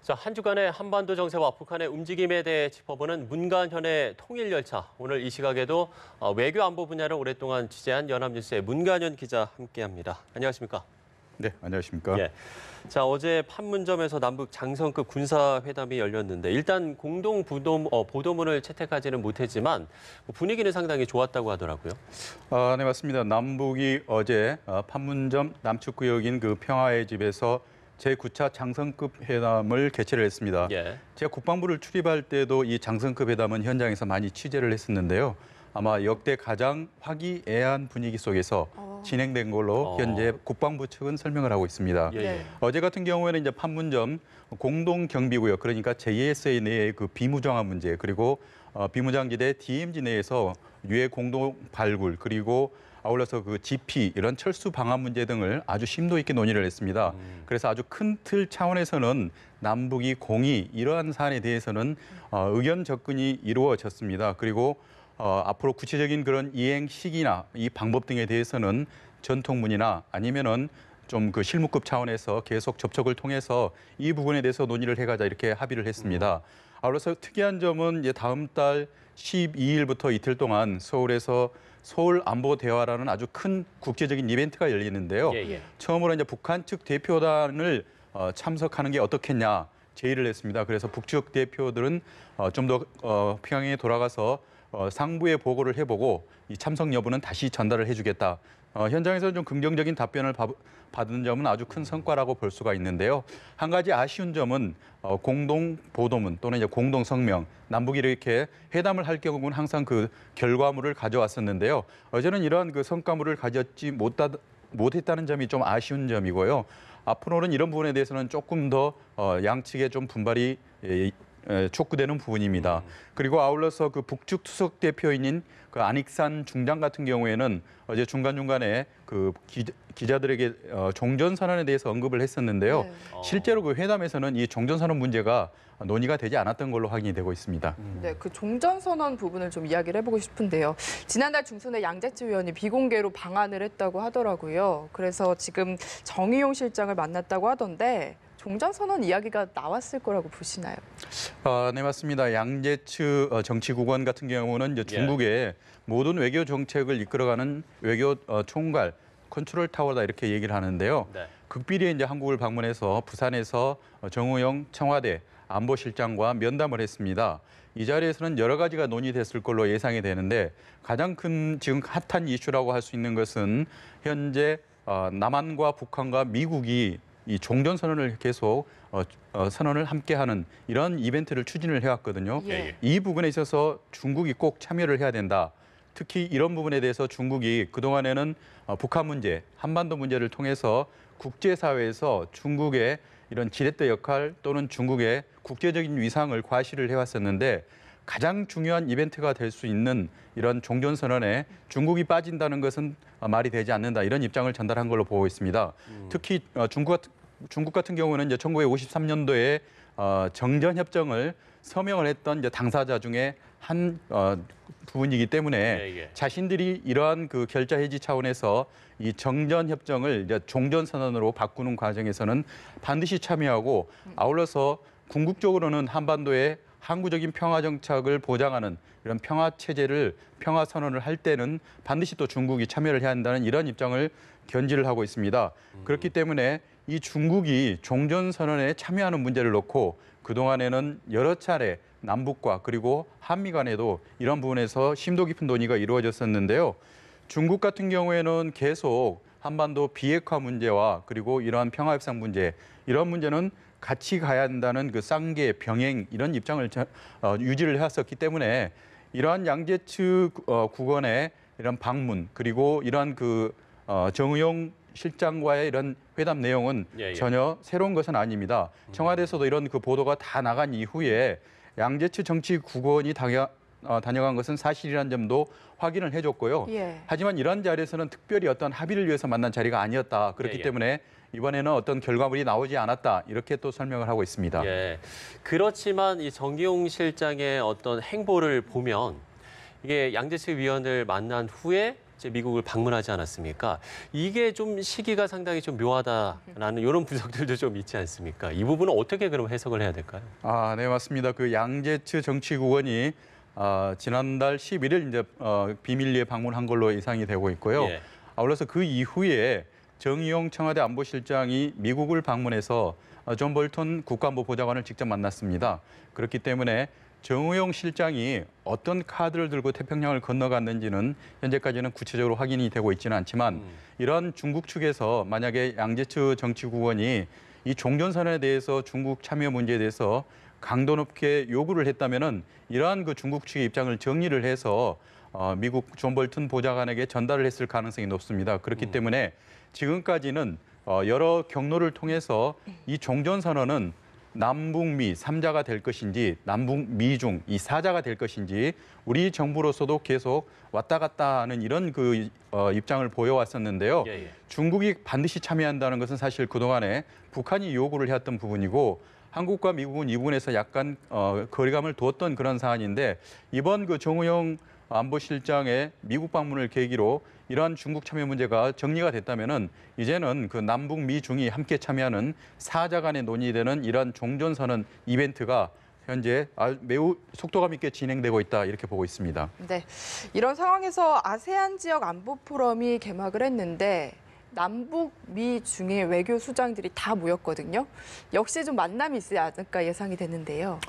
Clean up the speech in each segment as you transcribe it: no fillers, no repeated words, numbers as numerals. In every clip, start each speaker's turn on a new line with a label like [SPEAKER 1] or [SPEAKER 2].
[SPEAKER 1] 자, 한 주간의 한반도 정세와 북한의 움직임에 대해 짚어보는 문간현의 통일열차. 오늘 이 시각에도 외교 안보 분야를 오랫동안 취재한 연합뉴스의 문간현 기자 함께합니다. 안녕하십니까?
[SPEAKER 2] 네, 안녕하십니까?
[SPEAKER 1] 예. 자, 어제 판문점에서 남북 장성급 군사회담이 열렸는데 일단 공동 보도문을 채택하지는 못했지만 분위기는 상당히 좋았다고 하더라고요.
[SPEAKER 2] 네, 맞습니다. 남북이 어제 판문점 남측구역인 그 평화의 집에서 제9차 장성급 회담을 개최를 했습니다.
[SPEAKER 1] 예.
[SPEAKER 2] 제가 국방부를 출입할 때도 이 장성급 회담은 현장에서 많이 취재를 했었는데요. 아마 역대 가장 화기애애한 분위기 속에서 진행된 걸로 현재 국방부 측은 설명을 하고 있습니다.
[SPEAKER 1] 예.
[SPEAKER 2] 어제 같은 경우에는 이제 판문점 공동경비구역, 그러니까 JSA 내의 그 비무장화 문제, 그리고 비무장지대 DMZ 내에서 유해 공동 발굴, 그리고 아울러서 그 GP 이런 철수 방안 문제 등을 아주 심도 있게 논의를 했습니다. 그래서 아주 큰 틀 차원에서는 남북이 공히 이러한 사안에 대해서는 의견 접근이 이루어졌습니다. 그리고 앞으로 구체적인 그런 이행 시기나 이 방법 등에 대해서는 전통문이나 아니면은 좀 그 실무급 차원에서 계속 접촉을 통해서 이 부분에 대해서 논의를 해가자 이렇게 합의를 했습니다. 아울러서 특이한 점은 이제 다음 달 12일부터 이틀 동안 서울에서 서울 안보 대화라는 아주 큰 국제적인 이벤트가 열리는데요. 처음으로 이제 북한 측 대표단을 참석하는 게 어떻겠냐 제의를 했습니다. 그래서 북측 대표들은 좀 더 평양에 돌아가서 상부에 보고를 해보고 이 참석 여부는 다시 전달을 해주겠다. 현장에서 좀 긍정적인 답변을 받은 점은 아주 큰 성과라고 볼 수가 있는데요. 한 가지 아쉬운 점은 공동 보도문 또는 이제 공동 성명, 남북이 이렇게 회담을 할 경우는 항상 그 결과물을 가져왔었는데요. 어제는 이러한 그 성과물을 가졌지 못했다는 점이 좀 아쉬운 점이고요. 앞으로는 이런 부분에 대해서는 조금 더 양측의 좀 분발이 촉구되는 부분입니다. 그리고 아울러서 그 북측 수석 대표인인 그 안익산 중장 같은 경우에는 어제 중간중간에 그 기자들에게 종전선언에 대해서 언급을 했었는데요. 실제로 그 회담에서는 이 종전선언 문제가 논의가 되지 않았던 걸로 확인이 되고 있습니다.
[SPEAKER 3] 네, 그 종전선언 부분을 좀 이야기를 해보고 싶은데요. 지난달 중순에 양재치 의원이 비공개로 방한을 했다고 하더라고요. 그래서 지금 정의용 실장을 만났다고 하던데 종전선언 이야기가 나왔을 거라고 보시나요?
[SPEAKER 2] 네, 맞습니다. 양재츠 정치국원 같은 경우는 이제 중국의 모든 외교 정책을 이끌어가는 외교 총괄, 컨트롤 타워다 이렇게 얘기를 하는데요. 극비리에 이제 한국을 방문해서 부산에서 정우영 청와대 안보실장과 면담을 했습니다. 이 자리에서는 여러 가지가 논의됐을 걸로 예상이 되는데 가장 큰 지금 핫한 이슈라고 할 수 있는 것은 현재 남한과 북한과 미국이 이 종전선언을 계속 선언을 함께하는 이런 이벤트를 추진을 해왔거든요. 이 부분에 있어서 중국이 꼭 참여를 해야 된다. 특히 이런 부분에 대해서 중국이 그동안에는 북한 문제, 한반도 문제를 통해서 국제사회에서 중국의 이런 지렛대 역할 또는 중국의 국제적인 위상을 과시를 해왔었는데 가장 중요한 이벤트가 될 수 있는 이런 종전선언에 중국이 빠진다는 것은 말이 되지 않는다. 이런 입장을 전달한 걸로 보고 있습니다. 특히 중국 같은 경우는 이제 1953년도에 정전협정을 서명을 했던 이제 당사자 중에 한 부분이기 때문에 자신들이 이러한 그 결자 해지 차원에서 이 정전협정을 이제 종전선언으로 바꾸는 과정에서는 반드시 참여하고 아울러서 궁극적으로는 한반도의 항구적인 평화 정착을 보장하는 이런 평화 체제를 평화 선언을 할 때는 반드시 또 중국이 참여를 해야 한다는 이런 입장을 견지를 하고 있습니다. 그렇기 때문에 이 중국이 종전선언에 참여하는 문제를 놓고 그동안에는 여러 차례 남북과 그리고 한미 간에도 이런 부분에서 심도 깊은 논의가 이루어졌었는데요. 중국 같은 경우에는 계속 한반도 비핵화 문제와 그리고 이러한 평화협상 문제, 이런 문제는 같이 가야 한다는 그 쌍계 병행 이런 입장을 유지를 해왔었기 때문에 이러한 양재츠 국원의 이런 방문 그리고 이러한 그 정의용 실장과의 이런 회담 내용은 전혀 새로운 것은 아닙니다. 청와대에서도 이런 그 보도가 다 나간 이후에 양재츠 정치국원이 다녀간 것은 사실이라는 점도 확인을 해줬고요. 하지만 이런 자리에서는 특별히 어떤 합의를 위해서 만난 자리가 아니었다. 그렇기 때문에 이번에는 어떤 결과물이 나오지 않았다. 이렇게 또 설명을 하고 있습니다.
[SPEAKER 1] 그렇지만 이 정의용 실장의 어떤 행보를 보면 이게 양재츠 위원을 만난 후에 이제 미국을 방문하지 않았습니까? 이게 좀 시기가 상당히 좀 묘하다라는 이런 분석들도 좀 있지 않습니까? 이 부분은 어떻게 그럼 해석을 해야 될까요?
[SPEAKER 2] 네, 맞습니다. 그 양재츠 정치국원이 지난달 11일 이제 비밀리에 방문한 걸로 예상이 되고 있고요.
[SPEAKER 1] 예.
[SPEAKER 2] 아울러서 그 이후에 정의용 청와대 안보실장이 미국을 방문해서 존 볼턴 국가안보보좌관을 직접 만났습니다. 그렇기 때문에 정의용 실장이 어떤 카드를 들고 태평양을 건너갔는지는 현재까지는 구체적으로 확인이 되고 있지는 않지만 이런 중국 측에서 만약에 양재츠 정치국원이 이 종전선언에 대해서 중국 참여 문제에 대해서 강도 높게 요구를 했다면은 이러한 그 중국 측의 입장을 정리를 해서 미국 존 볼턴 보좌관에게 전달을 했을 가능성이 높습니다. 그렇기 때문에 지금까지는 여러 경로를 통해서 이 종전선언은 남북미 3자가 될 것인지 남북미중 이 4자가 될 것인지 우리 정부로서도 계속 왔다 갔다 하는 이런 그 입장을 보여왔었는데요.
[SPEAKER 1] 예.
[SPEAKER 2] 중국이 반드시 참여한다는 것은 사실 그동안에 북한이 요구를 해왔던 부분이고 한국과 미국은 이 부분에서 약간 거리감을 두었던 그런 사안인데 이번 그 정의용 안보실장의 미국 방문을 계기로 이러한 중국 참여 문제가 정리가 됐다면은 이제는 그 남북 미중이 함께 참여하는 4자 간의 논의되는 이러한 종전선언 이벤트가 현재 매우 속도감 있게 진행되고 있다 이렇게 보고 있습니다.
[SPEAKER 3] 네, 이런 상황에서 아세안 지역 안보 포럼이 개막을 했는데 남북, 미 중의 외교 수장들이 다 모였거든요. 역시 좀 만남이 있지 않을까 예상이 되는데요.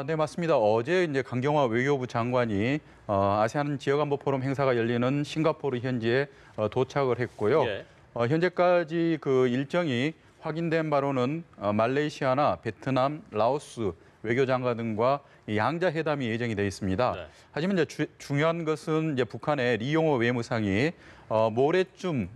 [SPEAKER 2] 네, 맞습니다. 어제 이제 강경화 외교부 장관이 아세안 지역안보 포럼 행사가 열리는 싱가포르 현지에 도착을 했고요.
[SPEAKER 1] 예.
[SPEAKER 2] 현재까지 그 일정이 확인된 바로는 말레이시아나 베트남, 라오스 외교장관 등과 이 양자 회담이 예정이 되어 있습니다.
[SPEAKER 1] 네.
[SPEAKER 2] 하지만 이제 중요한 것은 이제 북한의 리용호 외무상이 모레쯤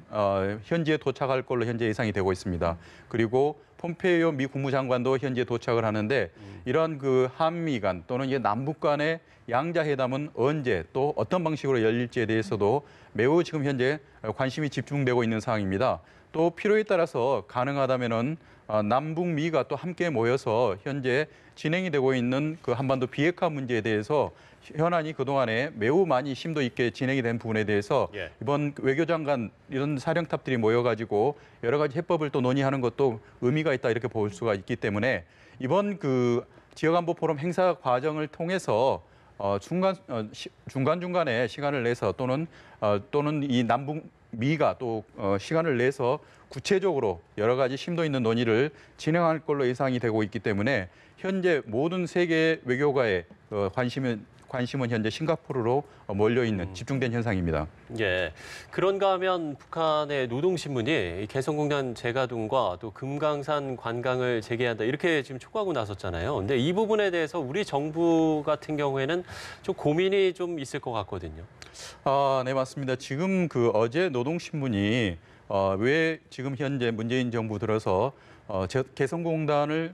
[SPEAKER 2] 현지에 도착할 걸로 현재 예상이 되고 있습니다. 그리고 폼페이오 미 국무장관도 현지에 도착을 하는데 이러한 그 한미 간 또는 이제 남북 간의 양자 회담은 언제 또 어떤 방식으로 열릴지에 대해서도 매우 지금 현재 관심이 집중되고 있는 상황입니다. 또 필요에 따라서 가능하다면은 남북미가 또 함께 모여서 현재 진행이 되고 있는 그 한반도 비핵화 문제에 대해서 현안이 그동안에 매우 많이 심도 있게 진행이 된 부분에 대해서
[SPEAKER 1] 예.
[SPEAKER 2] 이번 외교장관 이런 사령탑들이 모여가지고 여러 가지 해법을 또 논의하는 것도 의미가 있다 이렇게 볼 수가 있기 때문에 이번 그 지역안보 포럼 행사 과정을 통해서 중간중간에 시간을 내서 또는 이 남북 미가 또 시간을 내서 구체적으로 여러 가지 심도 있는 논의를 진행할 걸로 예상이 되고 있기 때문에 현재 모든 세계 외교가의 관심은 현재 싱가포르로 몰려 있는 집중된 현상입니다.
[SPEAKER 1] 예. 그런가 하면 북한의 노동신문이 이 개성공단 재가동과 또 금강산 관광을 재개한다 이렇게 지금 촉구하고 나섰잖아요. 근데 이 부분에 대해서 우리 정부 같은 경우에는 좀 고민이 좀 있을 것 같거든요.
[SPEAKER 2] 네, 맞습니다. 지금 그 어제 노동신문이 왜 지금 현재 문재인 정부 들어서 개성공단을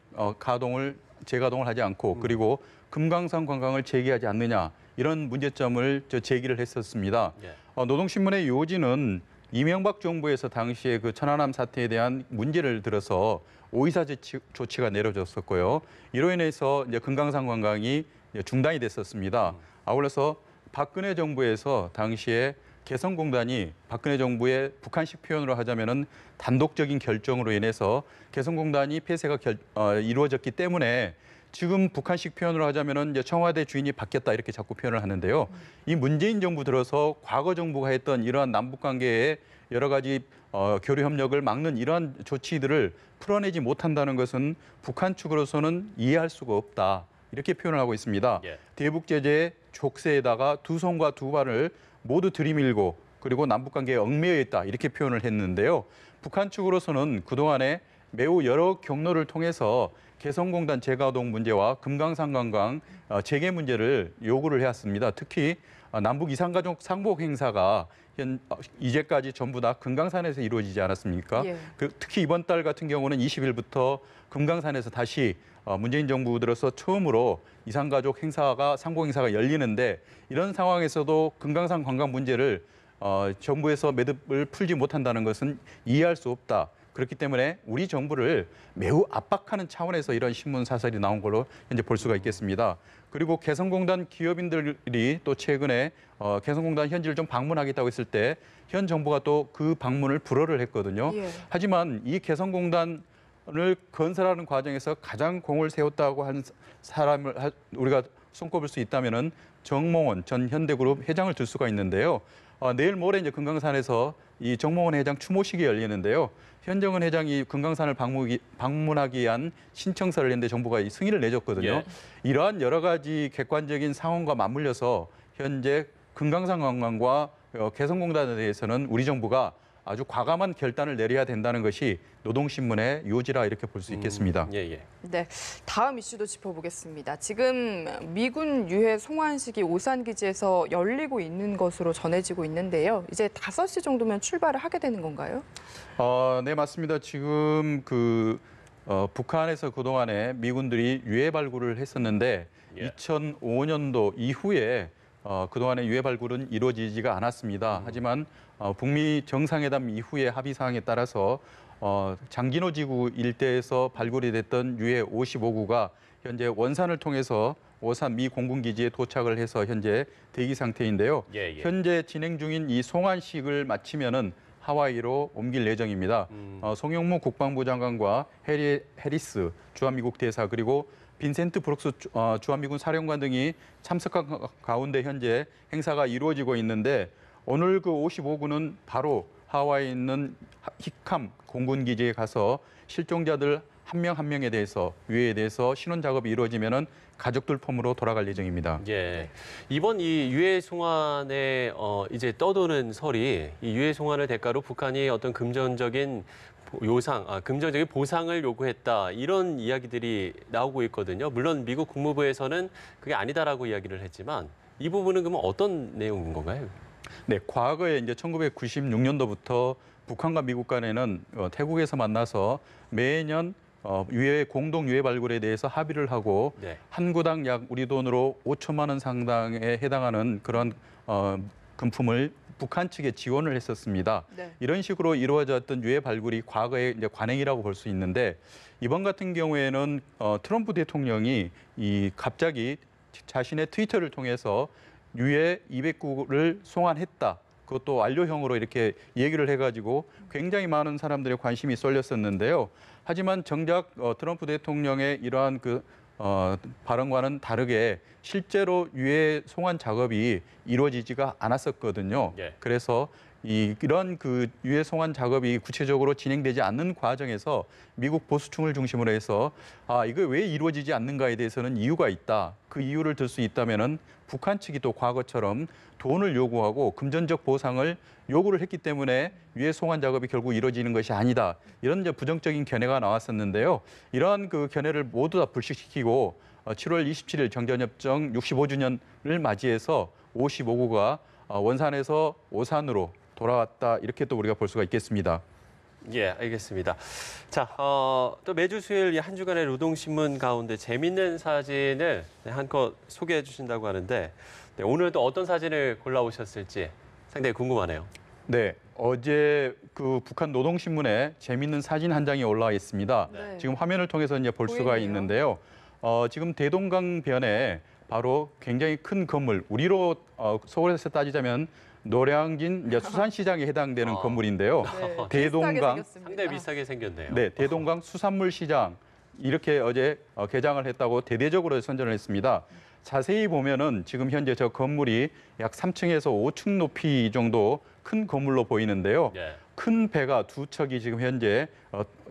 [SPEAKER 2] 재가동을 하지 않고 그리고 금강산 관광을 재개하지 않느냐 이런 문제점을 제기를 했었습니다.
[SPEAKER 1] 예.
[SPEAKER 2] 노동신문의 요지는 이명박 정부에서 당시에 그 천안함 사태에 대한 문제를 들어서 오이사 조치가 내려졌었고요. 이로 인해서 이제 금강산 관광이 중단이 됐었습니다. 아울러서 박근혜 정부에서 당시에 개성공단이 박근혜 정부의 북한식 표현으로 하자면은 단독적인 결정으로 인해서 개성공단이 폐쇄가 이루어졌기 때문에 지금 북한식 표현으로 하자면은 이제 청와대 주인이 바뀌었다 이렇게 자꾸 표현을 하는데요. 이 문재인 정부 들어서 과거 정부가 했던 이러한 남북 관계의 여러 가지 교류 협력을 막는 이러한 조치들을 풀어내지 못한다는 것은 북한 측으로서는 이해할 수가 없다. 이렇게 표현을 하고 있습니다.
[SPEAKER 1] 예.
[SPEAKER 2] 대북 제재 족쇄에다가 두 손과 두 발을 모두 들이밀고 그리고 남북 관계에 얽매여 있다. 이렇게 표현을 했는데요. 북한 측으로서는 그동안에 매우 여러 경로를 통해서 개성공단 재가동 문제와 금강산 관광 재개 문제를 요구를 해왔습니다. 특히 남북 이산가족 상복 행사가 이제까지 전부 다 금강산에서 이루어지지 않았습니까?
[SPEAKER 3] 예.
[SPEAKER 2] 특히 이번 달 같은 경우는 20일부터 금강산에서 다시 문재인 정부 들어서 처음으로 이산가족 상복 행사가 열리는데 이런 상황에서도 금강산 관광 문제를 정부에서 매듭을 풀지 못한다는 것은 이해할 수 없다. 그렇기 때문에 우리 정부를 매우 압박하는 차원에서 이런 신문 사설이 나온 걸로 현재 볼 수가 있겠습니다. 그리고 개성공단 기업인들이 또 최근에 개성공단 현지를 좀 방문하겠다고 했을 때 현 정부가 또 그 방문을 불허를 했거든요.
[SPEAKER 3] 예.
[SPEAKER 2] 하지만 이 개성공단을 건설하는 과정에서 가장 공을 세웠다고 한 사람을 우리가 손꼽을 수 있다면은 정몽원 전 현대그룹 회장을 들 수가 있는데요. 내일 모레 이제 금강산에서 이 정몽원 회장 추모식이 열리는데요. 현정은 회장이 금강산을 방문하기 위한 신청서를 냈는데 정부가 이 승인을 내줬거든요.
[SPEAKER 1] 예.
[SPEAKER 2] 이러한 여러 가지 객관적인 상황과 맞물려서 현재 금강산 관광과 개성공단에 대해서는 우리 정부가 아주 과감한 결단을 내려야 된다는 것이 노동신문의 요지라 이렇게 볼 수 있겠습니다.
[SPEAKER 1] 예.
[SPEAKER 3] 네, 다음 이슈도 짚어보겠습니다. 지금 미군 유해 송환식이 오산기지에서 열리고 있는 것으로 전해지고 있는데요. 이제 5시 정도면 출발을 하게 되는 건가요?
[SPEAKER 2] 네, 맞습니다. 지금 북한에서 그동안에 미군들이 유해 발굴을 했었는데
[SPEAKER 1] 예.
[SPEAKER 2] 2005년도 이후에 그동안의 유해 발굴은 이루어지지가 않았습니다. 하지만 북미 정상회담 이후의 합의 사항에 따라서 장진호 지구 일대에서 발굴이 됐던 유해 55구가 현재 원산을 통해서 오산 미 공군기지에 도착을 해서 현재 대기 상태인데요.
[SPEAKER 1] 예.
[SPEAKER 2] 현재 진행 중인 이 송환식을 마치면은 하와이로 옮길 예정입니다. 송영무 국방부 장관과 해리스 주한미국 대사 그리고 빈센트 브룩스 주한미군 사령관 등이 참석한 가운데 현재 행사가 이루어지고 있는데 오늘 그 55구는 바로 하와이에 있는 히캄 공군기지에 가서 실종자들 한 명 한 명에 대해서 유해에 대해서 신원 작업이 이루어지면은 가족들 폼으로 돌아갈 예정입니다.
[SPEAKER 1] 예. 이번 이 유해 송환에 이제 떠도는 설이 이 유해 송환을 대가로 북한이 어떤 금전적인 금전적인 보상을 요구했다 이런 이야기들이 나오고 있거든요. 물론 미국 국무부에서는 그게 아니다라고 이야기를 했지만 이 부분은 그러면 어떤 내용인 건가요?
[SPEAKER 2] 네, 과거에 이제 1996년도부터 북한과 미국 간에는 태국에서 만나서 매년 공동 유해 발굴에 대해서 합의를 하고
[SPEAKER 1] 네.
[SPEAKER 2] 한 구당 약 우리 돈으로 5천만 원 상당에 해당하는 그런 금품을 북한 측에 지원을 했었습니다.
[SPEAKER 3] 네.
[SPEAKER 2] 이런 식으로 이루어졌던 유해 발굴이 과거의 이제 관행이라고 볼 수 있는데 이번 같은 경우에는 트럼프 대통령이 갑자기 자신의 트위터를 통해서 유해 209를 송환했다. 그것도 완료형으로 이렇게 얘기를 해가지고 굉장히 많은 사람들의 관심이 쏠렸었는데요. 하지만 정작 트럼프 대통령의 이러한 발언과는 다르게 실제로 유해 송환 작업이 이루어지지가 않았었거든요.
[SPEAKER 1] 예.
[SPEAKER 2] 그래서 이런 유해 송환 작업이 구체적으로 진행되지 않는 과정에서 미국 보수층을 중심으로 해서 이거 왜 이루어지지 않는가에 대해서는 이유가 있다. 그 이유를 들 수 있다면은 북한 측이 또 과거처럼 돈을 요구하고 금전적 보상을 요구를 했기 때문에 유해 송환 작업이 결국 이루어지는 것이 아니다. 이런 이제 부정적인 견해가 나왔었는데요. 이러한 견해를 모두 다 불식시키고 7월 27일 정전협정 65주년을 맞이해서 55구가 원산에서 오산으로 돌아왔다. 이렇게 또 우리가 볼 수가 있겠습니다.
[SPEAKER 1] 예, 알겠습니다. 자, 또 매주 수요일 이 한 주간의 노동신문 가운데 재밌는 사진을 한껏 소개해 주신다고 하는데 오늘 또 어떤 사진을 골라오셨을지 상당히 궁금하네요.
[SPEAKER 2] 네, 어제 북한 노동신문에 재밌는 사진 한 장이 올라와 있습니다.
[SPEAKER 3] 네.
[SPEAKER 2] 지금 화면을 통해서 이제 볼 수가
[SPEAKER 3] 보이네요.
[SPEAKER 2] 있는데요. 지금 대동강변에 바로 굉장히 큰 건물, 우리로 서울에서 따지자면 노량진 이제 수산시장에 해당되는 건물인데요.
[SPEAKER 3] 네,
[SPEAKER 2] 대동강,
[SPEAKER 3] 비슷하게 생겼습니다.
[SPEAKER 1] 상당히 비슷하게 생겼네요.
[SPEAKER 2] 네, 대동강 수산물시장 이렇게 어제 개장을 했다고 대대적으로 선전을 했습니다. 자세히 보면은 지금 현재 저 건물이 약 3층에서 5층 높이 정도 큰 건물로 보이는데요.
[SPEAKER 1] 예.
[SPEAKER 2] 큰 배가 두 척이 지금 현재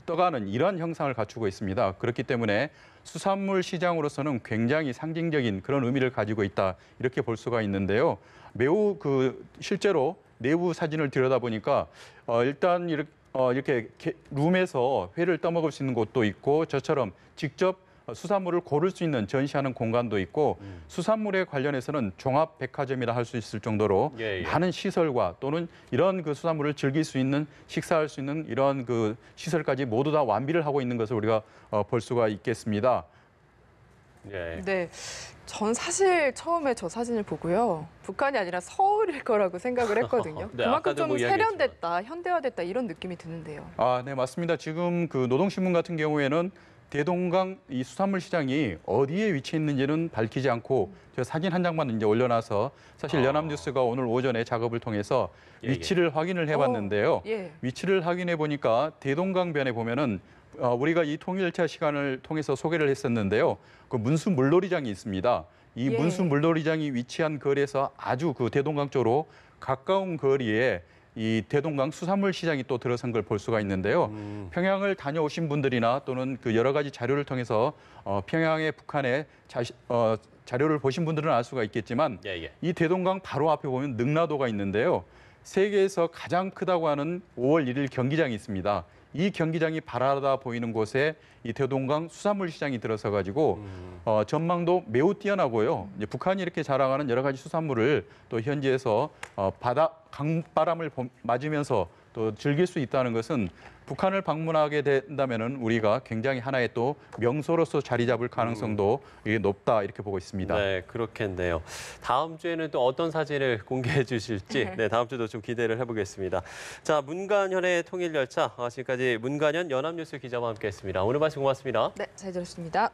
[SPEAKER 2] 떠가는 이러한 형상을 갖추고 있습니다. 그렇기 때문에 수산물 시장으로서는 굉장히 상징적인 그런 의미를 가지고 있다 이렇게 볼 수가 있는데요. 매우 실제로 내부 사진을 들여다보니까 일단 이렇게 룸에서 회를 떠먹을 수 있는 곳도 있고 저처럼 직접 수산물을 고를 수 있는 전시하는 공간도 있고 수산물에 관련해서는 종합 백화점이라 할 수 있을 정도로
[SPEAKER 1] 예.
[SPEAKER 2] 많은 시설과 또는 이런 수산물을 즐길 수 있는 식사할 수 있는 이런 시설까지 모두 다 완비를 하고 있는 것을 우리가 볼 수가 있겠습니다.
[SPEAKER 1] 예.
[SPEAKER 3] 네, 전 사실 처음에 저 사진을 보고요. 북한이 아니라 서울일 거라고 생각을 했거든요.
[SPEAKER 1] 네,
[SPEAKER 3] 그만큼
[SPEAKER 1] 아까도
[SPEAKER 3] 좀
[SPEAKER 1] 뭐 이야기했지만.
[SPEAKER 3] 세련됐다, 현대화됐다 이런 느낌이 드는데요.
[SPEAKER 2] 아, 네, 맞습니다. 지금 그 노동신문 같은 경우에는 대동강 이 수산물 시장이 어디에 위치해 있는지는 밝히지 않고 저 사진 한 장만 이제 올려놔서 사실 연합뉴스가 오늘 오전에 작업을 통해서
[SPEAKER 1] 예.
[SPEAKER 2] 위치를 확인을 해봤는데요.
[SPEAKER 3] 예.
[SPEAKER 2] 위치를 확인해 보니까 대동강변에 보면은 우리가 이 통일열차 시간을 통해서 소개를 했었는데요. 그 문수 물놀이장이 있습니다. 이
[SPEAKER 3] 예.
[SPEAKER 2] 문수 물놀이장이 위치한 거리에서 아주 그 대동강 쪽으로 가까운 거리에 이 대동강 수산물 시장이 또 들어선 걸 볼 수가 있는데요. 평양을 다녀오신 분들이나 또는 그 여러 가지 자료를 통해서 평양의 북한의 자료를 보신 분들은 알 수가 있겠지만
[SPEAKER 1] 예.
[SPEAKER 2] 이 대동강 바로 앞에 보면 능라도가 있는데요. 세계에서 가장 크다고 하는 5월 1일 경기장이 있습니다. 이 경기장이 바라다 보이는 곳에 이 대동강 수산물 시장이 들어서 가지고 전망도 매우 뛰어나고요. 이제 북한이 이렇게 자랑하는 여러 가지 수산물을 또 현지에서 강바람을 맞으면서 또 즐길 수 있다는 것은 북한을 방문하게 된다면은 우리가 굉장히 하나의 또 명소로서 자리 잡을 가능성도 이게 높다 이렇게 보고 있습니다.
[SPEAKER 1] 네, 그렇겠네요. 다음 주에는 또 어떤 사진을 공개해 주실지 네, 다음 주도 좀 기대를 해보겠습니다. 자, 문관현의 통일열차 지금까지 문관현 연합뉴스 기자와 함께했습니다. 오늘 말씀 고맙습니다.
[SPEAKER 3] 네, 잘 들었습니다.